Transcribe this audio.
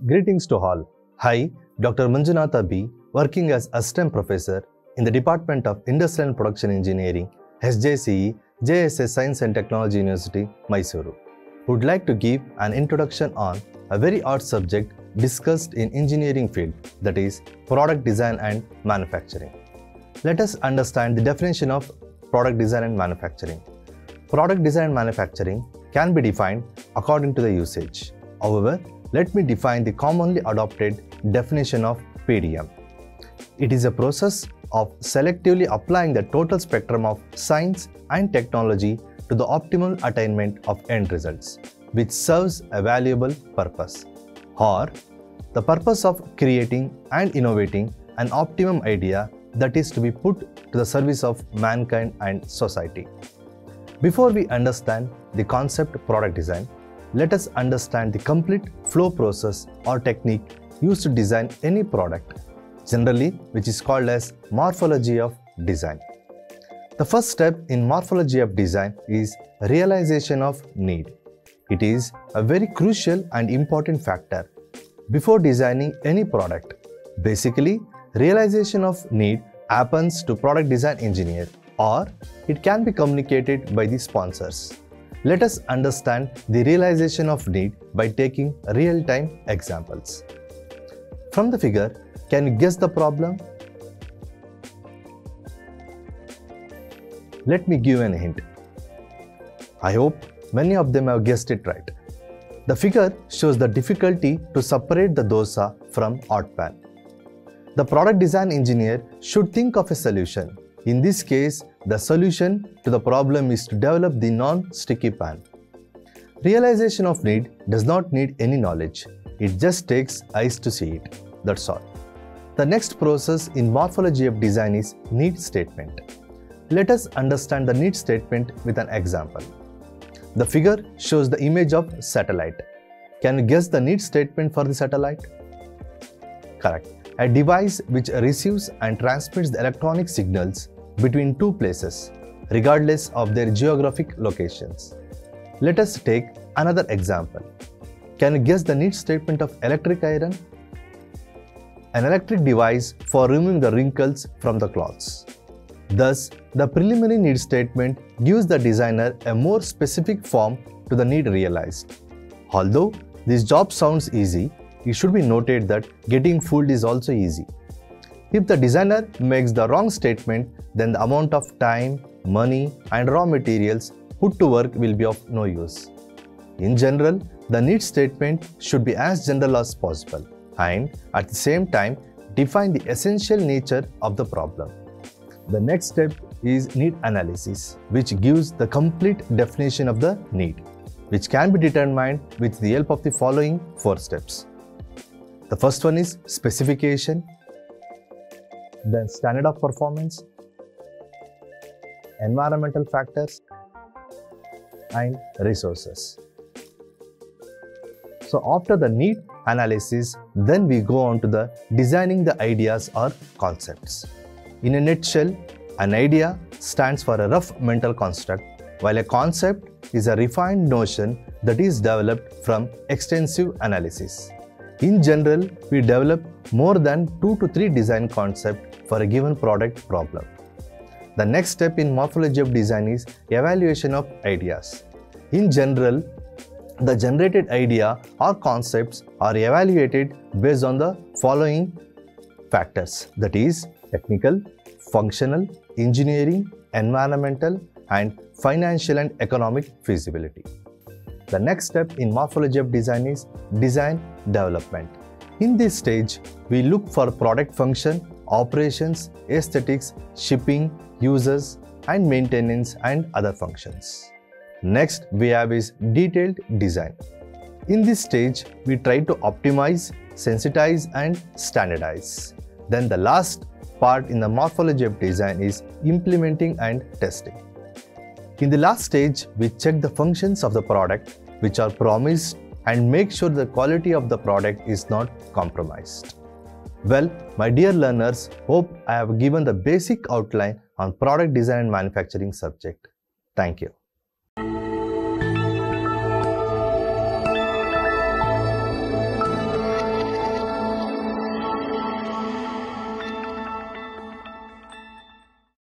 Greetings to all. Hi, Dr. Manjunatha B., working as Assistant Professor in the Department of Industrial and Production Engineering, SJCE, JSS Science and Technology University, Mysuru. Would like to give an introduction on a very odd subject discussed in engineering field, that is product design and manufacturing. Let us understand the definition of product design and manufacturing. Product design and manufacturing can be defined according to the usage. However, let me define the commonly adopted definition of PDM. It is a process of selectively applying the total spectrum of science and technology to the optimal attainment of end results, which serves a valuable purpose, or the purpose of creating and innovating an optimum idea that is to be put to the service of mankind and society. Before we understand the concept product design, let us understand the complete flow process or technique used to design any product, generally which is called as morphology of design. The first step in morphology of design is realization of need. It is a very crucial and important factor before designing any product. Basically, realization of need happens to product design engineer, or it can be communicated by the sponsors. Let us understand the realization of need by taking real-time examples. From the figure, can you guess the problem? Let me give an hint. I hope many of them have guessed it right. The figure shows the difficulty to separate the dosa from hot pan. The product design engineer should think of a solution. In this case, the solution to the problem is to develop the non-sticky pan. Realization of need does not need any knowledge. It just takes eyes to see it. That's all. The next process in morphology of design is need statement. Let us understand the need statement with an example. The figure shows the image of satellite. Can you guess the need statement for the satellite? Correct. A device which receives and transmits the electronic signals between two places, regardless of their geographic locations. Let us take another example. Can you guess the need statement of electric iron? An electric device for removing the wrinkles from the cloths. Thus, the preliminary need statement gives the designer a more specific form to the need realized. Although this job sounds easy, it should be noted that getting fooled is also easy. If the designer makes the wrong statement, then the amount of time, money and raw materials put to work will be of no use. In general, the need statement should be as general as possible and at the same time define the essential nature of the problem. The next step is need analysis, which gives the complete definition of the need, which can be determined with the help of the following 4 steps. The first one is specification, then standard of performance, environmental factors, and resources. So after the need analysis, then we go on to the designing the ideas or concepts. In a nutshell, an idea stands for a rough mental construct, while a concept is a refined notion that is developed from extensive analysis. In general, we develop more than 2 to 3 design concepts for a given product problem. The next step in morphology of design is evaluation of ideas. In general, the generated idea or concepts are evaluated based on the following factors, that is technical, functional, engineering, environmental, and financial and economic feasibility. The next step in morphology of design is design development. In this stage, we look for product function, operations, aesthetics, shipping, users, and maintenance and other functions. Next we have is detailed design. In this stage, we try to optimize, sensitize, and standardize. Then the last part in the morphology of design is implementing and testing. In the last stage, we check the functions of the product which are promised and make sure the quality of the product is not compromised. Well, my dear learners, hope I have given the basic outline on product design and manufacturing subject. Thank you.